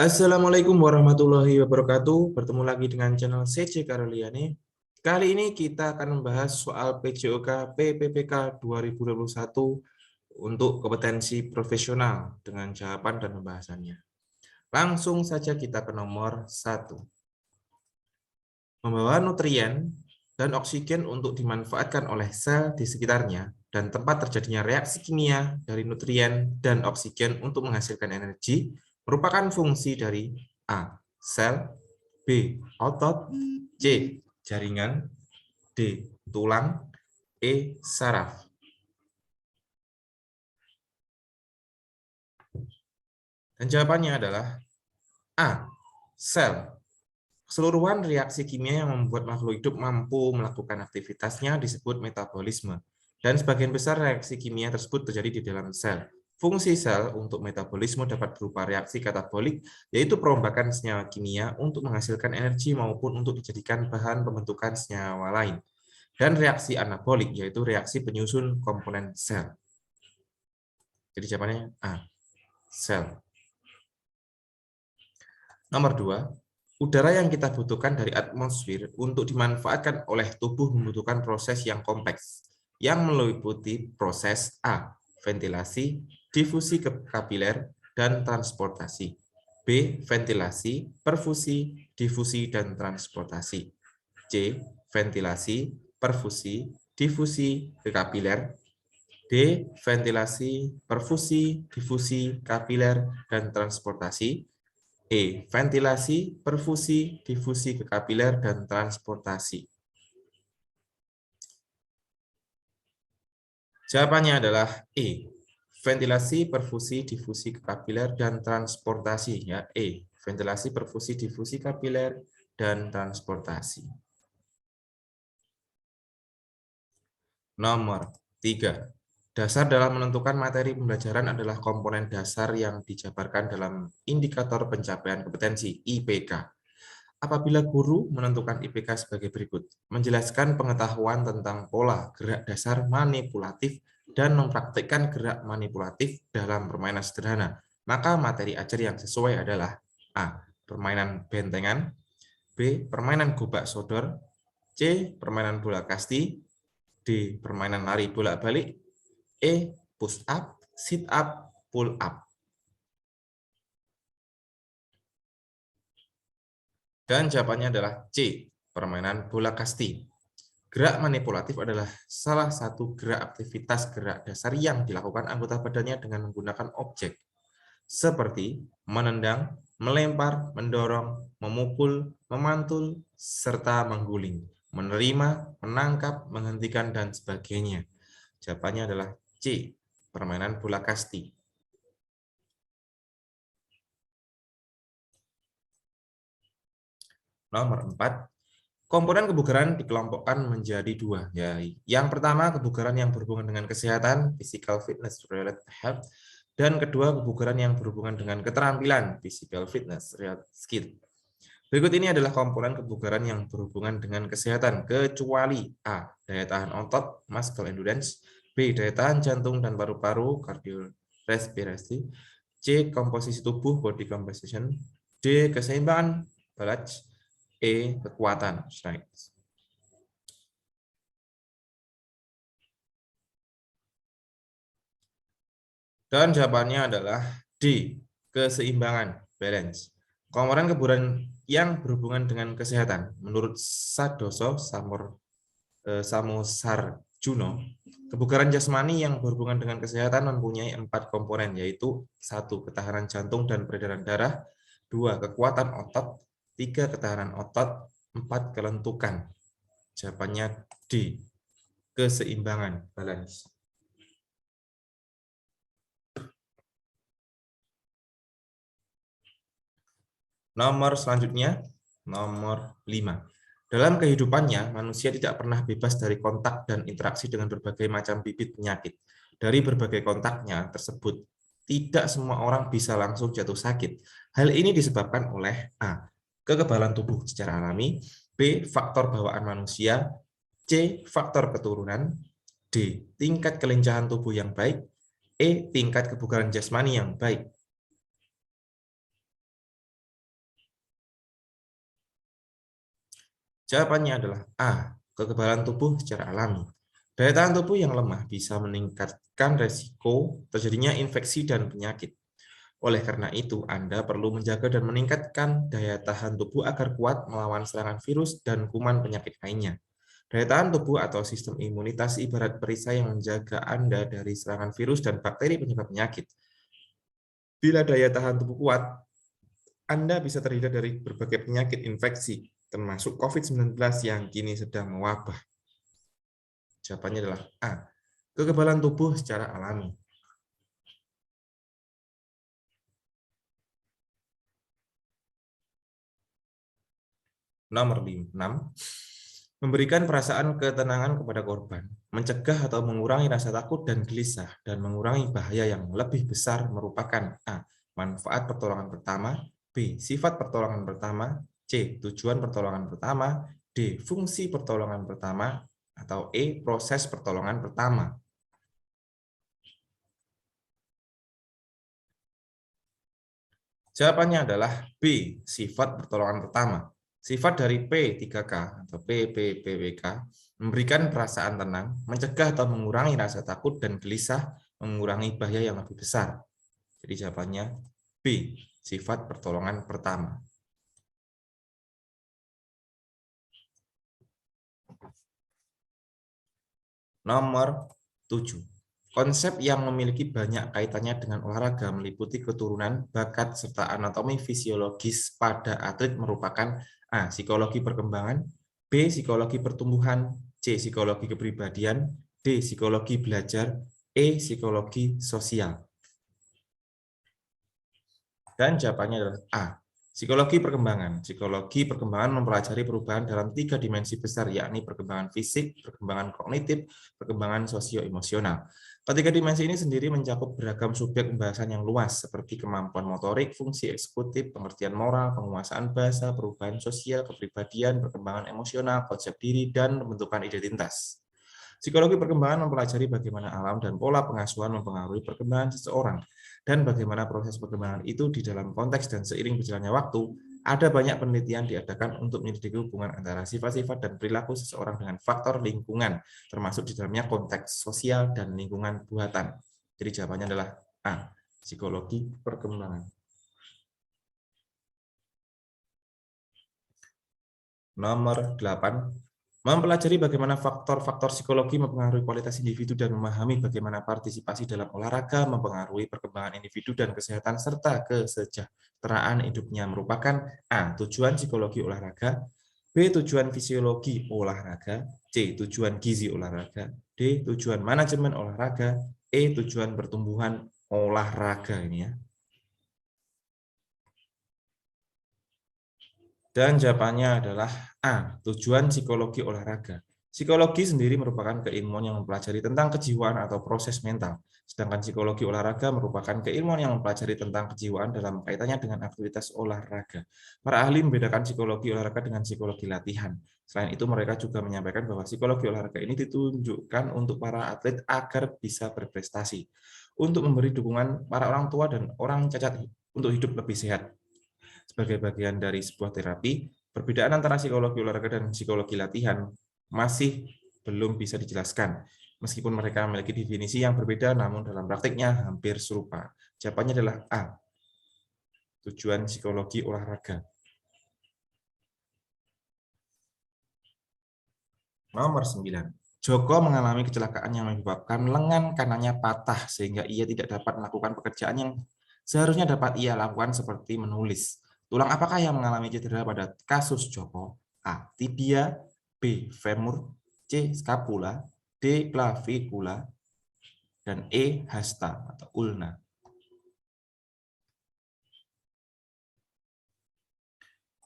Assalamualaikum warahmatullahi wabarakatuh. Bertemu lagi dengan channel CC Karoliani. Kali ini kita akan membahas soal PJOK PPPK 2021 untuk kompetensi profesional dengan jawaban dan pembahasannya. Langsung saja kita ke nomor 1. Membawa nutrien dan oksigen untuk dimanfaatkan oleh sel di sekitarnya dan tempat terjadinya reaksi kimia dari nutrien dan oksigen untuk menghasilkan energi merupakan fungsi dari A. Sel, B. Otot, C. Jaringan, D. Tulang, E. Saraf. Dan jawabannya adalah A. Sel. Keseluruhan reaksi kimia yang membuat makhluk hidup mampu melakukan aktivitasnya disebut metabolisme. Dan sebagian besar reaksi kimia tersebut terjadi di dalam sel. Fungsi sel untuk metabolisme dapat berupa reaksi katabolik, yaitu perombakan senyawa kimia untuk menghasilkan energi maupun untuk dijadikan bahan pembentukan senyawa lain. Dan reaksi anabolik, yaitu reaksi penyusun komponen sel. Jadi jawabannya A. Sel. Nomor 2. Udara yang kita butuhkan dari atmosfer untuk dimanfaatkan oleh tubuh membutuhkan proses yang kompleks, yang meliputi proses A. Ventilasi, difusi kapiler, dan transportasi. B. Ventilasi, perfusi, difusi, dan transportasi. C. Ventilasi, perfusi, difusi ke kapiler. D. Ventilasi, perfusi, difusi, kapiler, dan transportasi. E. Ventilasi, perfusi, difusi ke kapiler, dan transportasi. Jawabannya adalah E. Ventilasi, perfusi, difusi ke kapiler, dan transportasi. Ya, E. Ventilasi, perfusi, difusi kapiler, dan transportasi. Nomor 3. Dasar dalam menentukan materi pembelajaran adalah komponen dasar yang dijabarkan dalam indikator pencapaian kompetensi IPK. Apabila guru menentukan IPK sebagai berikut, menjelaskan pengetahuan tentang pola gerak dasar manipulatif dan mempraktikkan gerak manipulatif dalam permainan sederhana, maka materi ajar yang sesuai adalah A. Permainan bentengan, B. Permainan gobak sodor, C. Permainan bola kasti, D. Permainan lari bolak-balik, E. Push up, sit up, pull up. Dan jawabannya adalah C. Permainan bola kasti. Gerak manipulatif adalah salah satu gerak aktivitas gerak dasar yang dilakukan anggota badannya dengan menggunakan objek, seperti menendang, melempar, mendorong, memukul, memantul, serta mengguling, menerima, menangkap, menghentikan, dan sebagainya. Jawabannya adalah C. Permainan bola kasti. Nomor 4. Komponen kebugaran dikelompokkan menjadi dua. Ya, yang pertama kebugaran yang berhubungan dengan kesehatan, physical fitness related health, dan kedua kebugaran yang berhubungan dengan keterampilan, physical fitness related skill. Berikut ini adalah komponen kebugaran yang berhubungan dengan kesehatan, kecuali A. Daya tahan otot, muscle endurance, B. Daya tahan jantung dan paru-paru, cardiorespirasi, C. Komposisi tubuh, body composition, D. Keseimbangan, balance, E. Kekuatan, strength. Dan jawabannya adalah D. Keseimbangan, balance. Komponen kebugaran yang berhubungan dengan kesehatan, menurut Sadoso Samosarjuno, kebugaran jasmani yang berhubungan dengan kesehatan mempunyai 4 komponen, yaitu 1. Ketahanan jantung dan peredaran darah, 2. Kekuatan otot, 3. Ketahanan otot, 4. Kelentukan. Jawabannya D. Keseimbangan, balance. Nomor selanjutnya, nomor 5. Dalam kehidupannya, manusia tidak pernah bebas dari kontak dan interaksi dengan berbagai macam bibit penyakit. Dari berbagai kontaknya tersebut, tidak semua orang bisa langsung jatuh sakit. Hal ini disebabkan oleh A. Kekebalan tubuh secara alami, B. Faktor bawaan manusia, C. Faktor keturunan, D. Tingkat kelincahan tubuh yang baik, E. Tingkat kebugaran jasmani yang baik. Jawabannya adalah A. Kekebalan tubuh secara alami. Daya tahan tubuh yang lemah bisa meningkatkan resiko terjadinya infeksi dan penyakit. Oleh karena itu, Anda perlu menjaga dan meningkatkan daya tahan tubuh agar kuat melawan serangan virus dan kuman penyakit lainnya. Daya tahan tubuh atau sistem imunitas ibarat perisai yang menjaga Anda dari serangan virus dan bakteri penyebab penyakit. Bila daya tahan tubuh kuat, Anda bisa terhindar dari berbagai penyakit infeksi, termasuk COVID-19 yang kini sedang mewabah. Jawabannya adalah A. Kekebalan tubuh secara alami. Nomor 6. Memberikan perasaan ketenangan kepada korban, mencegah atau mengurangi rasa takut dan gelisah, dan mengurangi bahaya yang lebih besar merupakan A. Manfaat pertolongan pertama, B. Sifat pertolongan pertama, C. Tujuan pertolongan pertama, D. Fungsi pertolongan pertama, atau E. Proses pertolongan pertama. Jawabannya adalah B. Sifat pertolongan pertama. Sifat dari P3K atau PPPWK memberikan perasaan tenang, mencegah atau mengurangi rasa takut dan gelisah, mengurangi bahaya yang lebih besar. Jadi jawabannya B. Sifat pertolongan pertama. Nomor 7. Konsep yang memiliki banyak kaitannya dengan olahraga meliputi keturunan, bakat, serta anatomi fisiologis pada atlet merupakan A. Psikologi perkembangan, B. Psikologi pertumbuhan, C. Psikologi kepribadian, D. Psikologi belajar, E. Psikologi sosial. Dan jawabannya adalah A. Psikologi perkembangan. Psikologi perkembangan mempelajari perubahan dalam 3 dimensi besar, yakni perkembangan fisik, perkembangan kognitif, perkembangan sosio-emosional. Ketiga dimensi ini sendiri mencakup beragam subjek pembahasan yang luas, seperti kemampuan motorik, fungsi eksekutif, pengertian moral, penguasaan bahasa, perubahan sosial, kepribadian, perkembangan emosional, konsep diri, dan pembentukan identitas. Psikologi perkembangan mempelajari bagaimana alam dan pola pengasuhan mempengaruhi perkembangan seseorang, dan bagaimana proses perkembangan itu di dalam konteks dan seiring berjalannya waktu, ada banyak penelitian diadakan untuk menyelidiki hubungan antara sifat-sifat dan perilaku seseorang dengan faktor lingkungan, termasuk di dalamnya konteks sosial dan lingkungan buatan. Jadi jawabannya adalah A. Psikologi perkembangan. Nomor 8. Mempelajari bagaimana faktor-faktor psikologi mempengaruhi kualitas individu dan memahami bagaimana partisipasi dalam olahraga mempengaruhi perkembangan individu dan kesehatan serta kesejahteraan hidupnya merupakan A. Tujuan psikologi olahraga, B. Tujuan fisiologi olahraga, C. Tujuan gizi olahraga, D. Tujuan manajemen olahraga, E. Tujuan pertumbuhan olahraga ini ya. Dan jawabannya adalah A. Tujuan psikologi olahraga. Psikologi sendiri merupakan keilmuan yang mempelajari tentang kejiwaan atau proses mental. Sedangkan psikologi olahraga merupakan keilmuan yang mempelajari tentang kejiwaan dalam kaitannya dengan aktivitas olahraga. Para ahli membedakan psikologi olahraga dengan psikologi latihan. Selain itu, mereka juga menyampaikan bahwa psikologi olahraga ini ditunjukkan untuk para atlet agar bisa berprestasi, untuk memberi dukungan para orang tua dan orang cacat untuk hidup lebih sehat. Sebagai bagian dari sebuah terapi, perbedaan antara psikologi olahraga dan psikologi latihan masih belum bisa dijelaskan. Meskipun mereka memiliki definisi yang berbeda, namun dalam praktiknya hampir serupa. Jawabannya adalah A. Tujuan psikologi olahraga. Nomor 9. Joko mengalami kecelakaan yang menyebabkan lengan kanannya patah sehingga ia tidak dapat melakukan pekerjaan yang seharusnya dapat ia lakukan seperti menulis. Tulang apakah yang mengalami cedera pada kasus Joko? A. Tibia, B. Femur, C. Scapula, D. Clavicula, dan E. Hasta atau ulna.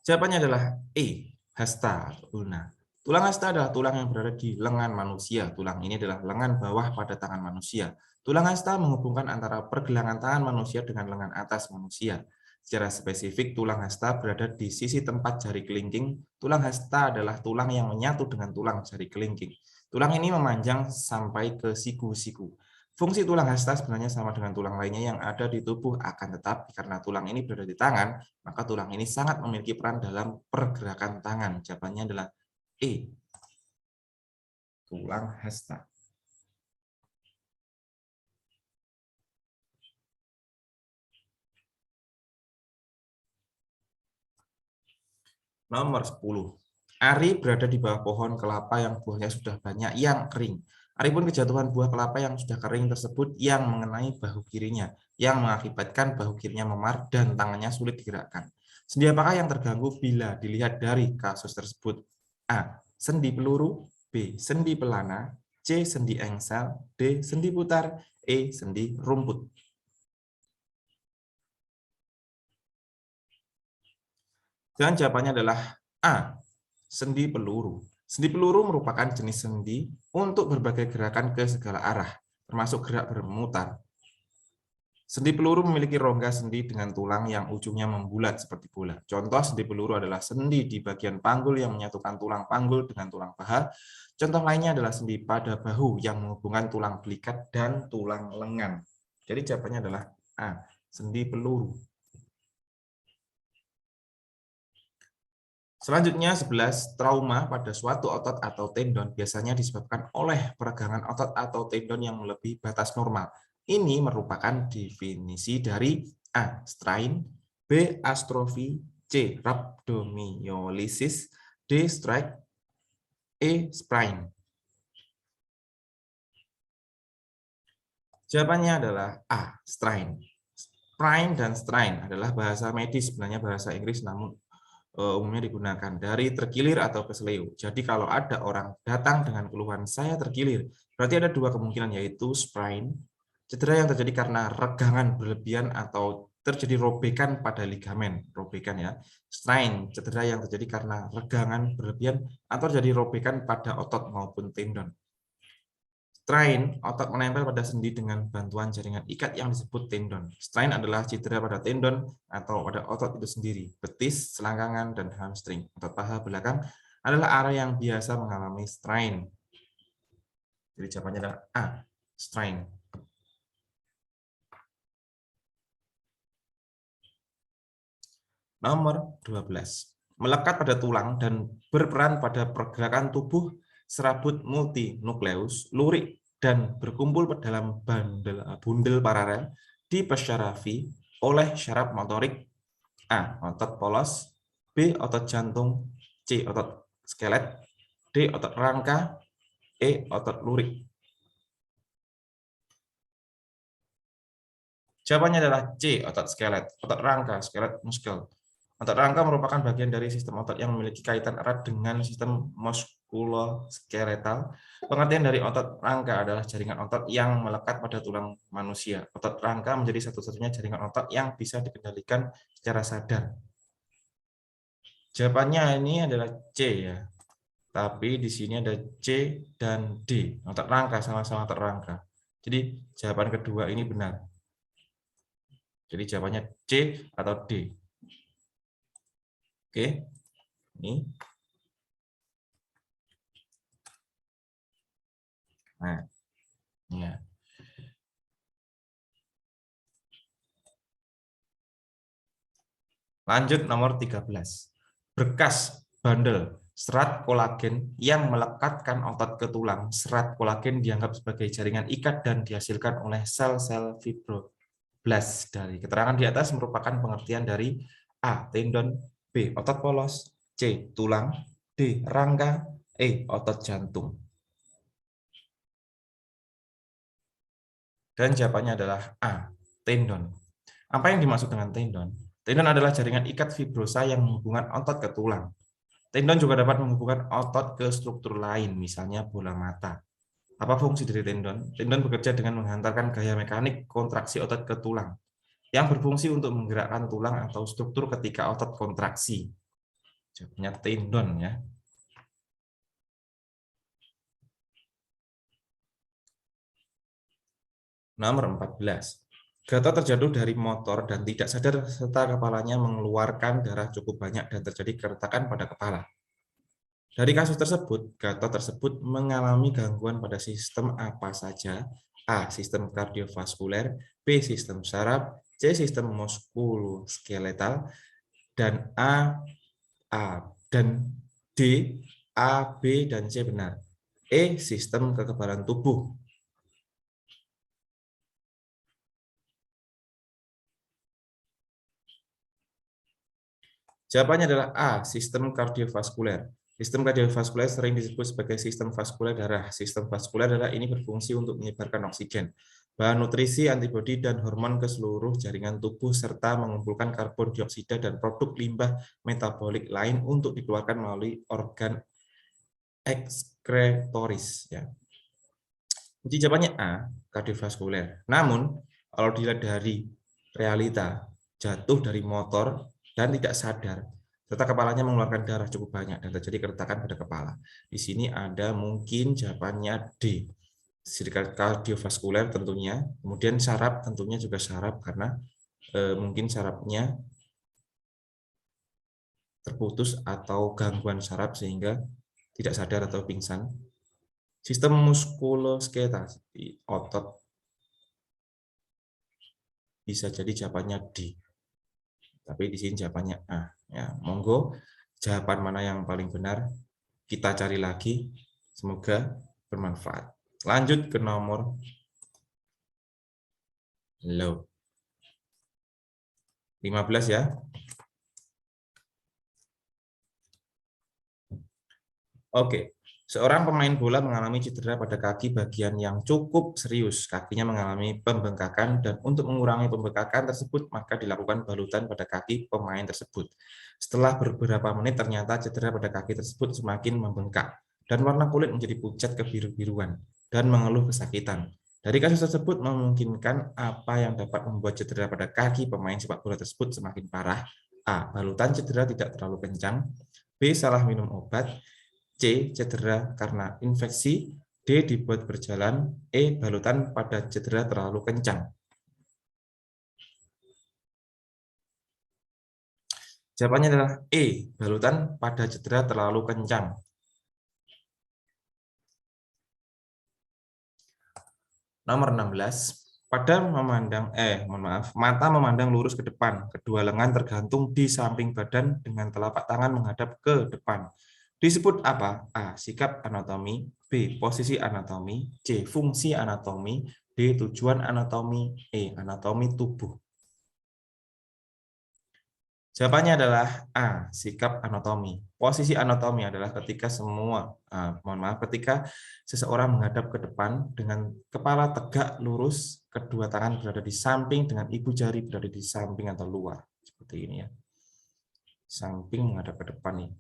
Jawabannya adalah E. Hasta atau ulna. Tulang hasta adalah tulang yang berada di lengan manusia. Tulang ini adalah lengan bawah pada tangan manusia. Tulang hasta menghubungkan antara pergelangan tangan manusia dengan lengan atas manusia. Secara spesifik, tulang hasta berada di sisi tempat jari kelingking. Tulang hasta adalah tulang yang menyatu dengan tulang jari kelingking. Tulang ini memanjang sampai ke siku-siku. Fungsi tulang hasta sebenarnya sama dengan tulang lainnya yang ada di tubuh, akan tetapi karena tulang ini berada di tangan, maka tulang ini sangat memiliki peran dalam pergerakan tangan. Jawabannya adalah E. Tulang hasta. Nomor 10. Ari berada di bawah pohon kelapa yang buahnya sudah banyak yang kering. Ari pun kejatuhan buah kelapa yang sudah kering tersebut yang mengenai bahu kirinya, yang mengakibatkan bahu kirinya memar dan tangannya sulit digerakkan. Sendi apakah yang terganggu bila dilihat dari kasus tersebut? A. Sendi peluru. B. Sendi pelana. C. Sendi engsel. D. Sendi putar. E. Sendi rumput. Dan jawabannya adalah A. Sendi peluru. Sendi peluru merupakan jenis sendi untuk berbagai gerakan ke segala arah, termasuk gerak bermutar. Sendi peluru memiliki rongga sendi dengan tulang yang ujungnya membulat seperti bola. Contoh sendi peluru adalah sendi di bagian panggul yang menyatukan tulang panggul dengan tulang paha. Contoh lainnya adalah sendi pada bahu yang menghubungkan tulang belikat dan tulang lengan. Jadi jawabannya adalah A. Sendi peluru. Selanjutnya 11, trauma pada suatu otot atau tendon biasanya disebabkan oleh peregangan otot atau tendon yang melebihi batas normal. Ini merupakan definisi dari A. Strain, B. Astrofi, C. Rhabdomyolysis, D. Strike, E. Sprain. Jawabannya adalah A. Strain. Sprain dan strain adalah bahasa medis, sebenarnya bahasa Inggris, namun umumnya digunakan dari terkilir atau keseleo. Jadi kalau ada orang datang dengan keluhan saya terkilir, berarti ada dua kemungkinan, yaitu sprain, cedera yang terjadi karena regangan berlebihan atau terjadi robekan pada ligamen, robekan ya. Strain, cedera yang terjadi karena regangan berlebihan atau terjadi robekan pada otot maupun tendon. Strain, otot menempel pada sendi dengan bantuan jaringan ikat yang disebut tendon. Strain adalah cedera pada tendon atau pada otot itu sendiri. Betis, selangkangan, dan hamstring. Otot paha belakang adalah area yang biasa mengalami strain. Jadi jawabannya adalah A, strain. Nomor 12. Melekat pada tulang dan berperan pada pergerakan tubuh serabut multinukleus, lurik, dan berkumpul dalam bundel paralel dipersarafi oleh syaraf motorik. A. Otot polos. B. Otot jantung. C. Otot skelet. D. Otot rangka. E. Otot lurik. Jawabannya adalah C. Otot skelet. Otot rangka, skelet muskel. Otot rangka merupakan bagian dari sistem otot yang memiliki kaitan erat dengan sistem muskuloskeletal. Pengertian dari otot rangka adalah jaringan otot yang melekat pada tulang manusia. Otot rangka menjadi satu-satunya jaringan otot yang bisa dikendalikan secara sadar. Jawabannya ini adalah C ya. Tapi di sini ada C dan D. Otot rangka sama-sama otot rangka. Jadi jawaban kedua ini benar. Jadi jawabannya C atau D. Oke, ini. Nah, ya. Lanjut nomor 13. Berkas bandel serat kolagen yang melekatkan otot ke tulang. Serat kolagen dianggap sebagai jaringan ikat dan dihasilkan oleh sel-sel fibroblast. Dari keterangan di atas merupakan pengertian dari A. Tendon, B. Otot polos, C. Tulang, D. Rangka, E. Otot jantung. Dan jawabannya adalah A. Tendon. Apa yang dimaksud dengan tendon? Tendon adalah jaringan ikat fibrosa yang menghubungkan otot ke tulang. Tendon juga dapat menghubungkan otot ke struktur lain, misalnya bola mata. Apa fungsi dari tendon? Tendon bekerja dengan menghantarkan gaya mekanik kontraksi otot ke tulang, yang berfungsi untuk menggerakkan tulang atau struktur ketika otot kontraksi. Jawabnya tendon ya. Nomor 14. Gatot terjatuh dari motor dan tidak sadar serta kepalanya mengeluarkan darah cukup banyak dan terjadi keretakan pada kepala. Dari kasus tersebut, Gatot tersebut mengalami gangguan pada sistem apa saja? A. Sistem kardiovaskuler, B. Sistem saraf, C. Sistem muskuloskeletal, dan A dan D. A, B, dan C benar. E, sistem kekebalan tubuh. Jawabannya adalah A, sistem kardiovaskuler. Sistem kardiovaskuler sering disebut sebagai sistem vaskuler darah. Sistem vaskuler darah ini berfungsi untuk menyebarkan oksigen, bahan nutrisi, antibodi, dan hormon ke seluruh jaringan tubuh, serta mengumpulkan karbon dioksida dan produk limbah metabolik lain untuk dikeluarkan melalui organ ekskretoris. Ya. Jadi jawabannya A, kardiovaskuler. Namun, kalau dilihat dari realita, jatuh dari motor dan tidak sadar, serta kepalanya mengeluarkan darah cukup banyak dan terjadi keretakan pada kepala. Di sini ada mungkin jawabannya D, kardiovaskuler tentunya. Kemudian saraf tentunya juga saraf karena mungkin sarafnya terputus atau gangguan saraf sehingga tidak sadar atau pingsan. Sistem muskuloskeletal, otot, bisa jadi jawabannya D. Tapi di sini jawabannya A. Ya, monggo jawaban mana yang paling benar kita cari lagi. Semoga bermanfaat. Lanjut ke nomor 15 ya. Oke. Seorang pemain bola mengalami cedera pada kaki bagian yang cukup serius. Kakinya mengalami pembengkakan dan untuk mengurangi pembengkakan tersebut maka dilakukan balutan pada kaki pemain tersebut. Setelah beberapa menit ternyata cedera pada kaki tersebut semakin membengkak dan warna kulit menjadi pucat kebiru-biruan dan mengeluh kesakitan. Dari kasus tersebut memungkinkan apa yang dapat membuat cedera pada kaki pemain sepak bola tersebut semakin parah. A. Balutan cedera tidak terlalu kencang. B. Salah minum obat. C. Cedera karena infeksi. D. Dibuat berjalan. E. Balutan pada cedera terlalu kencang. Jawabannya adalah E. Balutan pada cedera terlalu kencang. Nomor 16. Mata memandang lurus ke depan. Kedua lengan tergantung di samping badan dengan telapak tangan menghadap ke depan. Disebut apa? A. Sikap anatomi. B. Posisi anatomi. C. Fungsi anatomi. D. Tujuan anatomi. E. Anatomi tubuh. Jawabannya adalah A. Sikap anatomi. Posisi anatomi adalah ketika ketika seseorang menghadap ke depan dengan kepala tegak lurus, kedua tangan berada di samping dengan ibu jari berada di samping atau luar. Seperti ini ya. Samping menghadap ke depan nih.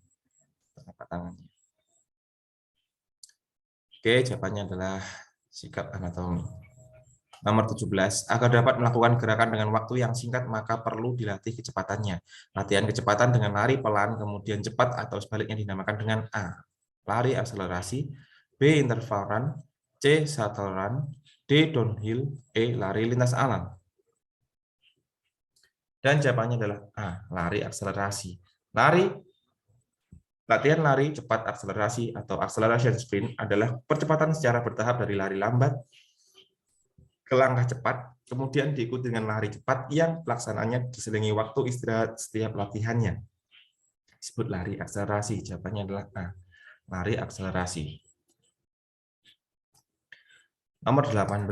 Telapak tangannya. Oke, jawabannya adalah sikap anatomi. Nomor 17, agar dapat melakukan gerakan dengan waktu yang singkat maka perlu dilatih kecepatannya. Latihan kecepatan dengan lari pelan kemudian cepat atau sebaliknya dinamakan dengan A. Lari akselerasi, B. Interval run, C. Shuttle run, D. Downhill, E. Lari lintas alam. Dan jawabannya adalah A. Lari akselerasi. Latihan lari cepat akselerasi atau acceleration sprint adalah percepatan secara bertahap dari lari lambat ke langkah cepat, kemudian diikuti dengan lari cepat yang pelaksanaannya diselingi waktu istirahat setiap latihannya. Disebut lari akselerasi. Jawabannya adalah A. Lari akselerasi. Nomor 18.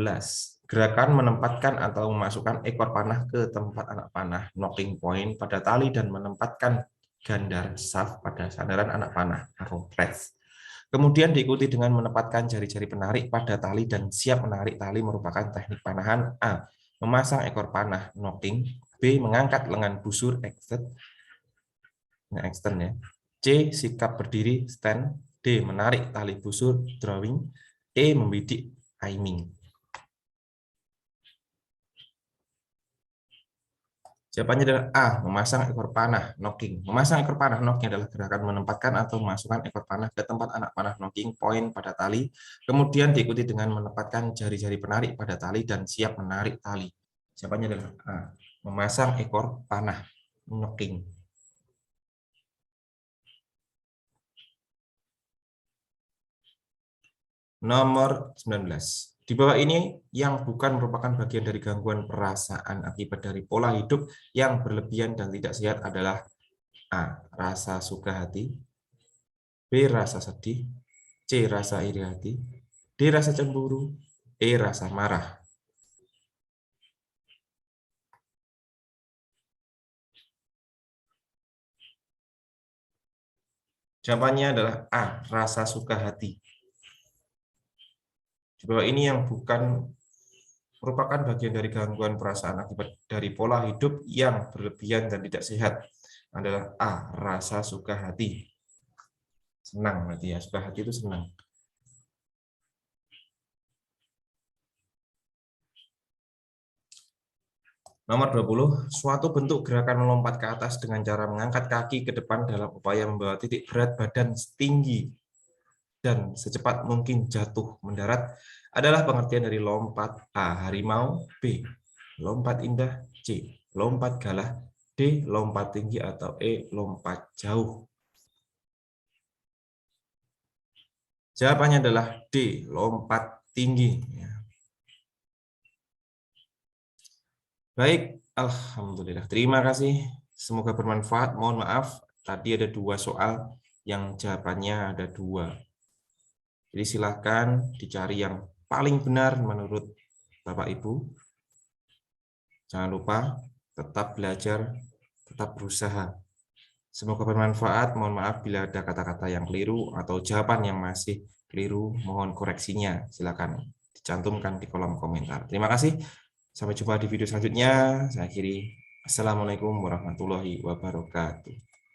Gerakan menempatkan atau memasukkan ekor panah ke tempat anak panah, knocking point pada tali dan menempatkan gandar shaft pada sandaran anak panah, arrow threads. Kemudian diikuti dengan menempatkan jari-jari penarik pada tali dan siap menarik tali merupakan teknik panahan. A. Memasang ekor panah, knocking. B. Mengangkat lengan busur, extend ya. C. Sikap berdiri, stand. D. Menarik tali busur, drawing. E. Membidik, aiming. Jawabannya adalah A. Memasang ekor panah, knocking. Memasang ekor panah, knocking adalah gerakan menempatkan atau memasukkan ekor panah ke tempat anak panah knocking point pada tali, kemudian diikuti dengan menempatkan jari-jari penarik pada tali dan siap menarik tali. Jawabannya adalah A. Memasang ekor panah, knocking. Nomor 19. Di bawah ini yang bukan merupakan bagian dari gangguan perasaan akibat dari pola hidup yang berlebihan dan tidak sehat adalah A. Rasa suka hati, B. Rasa sedih, C. Rasa iri hati, D. Rasa cemburu, E. Rasa marah. Jawabannya adalah A. Rasa suka hati. Di bawah ini yang merupakan bagian dari gangguan perasaan akibat dari pola hidup yang berlebihan dan tidak sehat adalah A. Rasa suka hati. Senang berarti ya, suka hati itu senang. Nomor 20, suatu bentuk gerakan melompat ke atas dengan cara mengangkat kaki ke depan dalam upaya membawa titik berat badan setinggi dan secepat mungkin jatuh mendarat adalah pengertian dari lompat. A. Harimau, B. Lompat indah, C. Lompat galah, D. Lompat tinggi, atau E. Lompat jauh. Jawabannya adalah D. Lompat tinggi. Baik, alhamdulillah. Terima kasih. Semoga bermanfaat. Mohon maaf, tadi ada 2 soal yang jawabannya ada 2. Jadi silahkan dicari yang paling benar menurut Bapak Ibu. Jangan lupa tetap belajar, tetap berusaha. Semoga bermanfaat. Mohon maaf bila ada kata-kata yang keliru atau jawaban yang masih keliru. Mohon koreksinya. Silakan dicantumkan di kolom komentar. Terima kasih. Sampai jumpa di video selanjutnya. Saya akhiri. Assalamualaikum warahmatullahi wabarakatuh.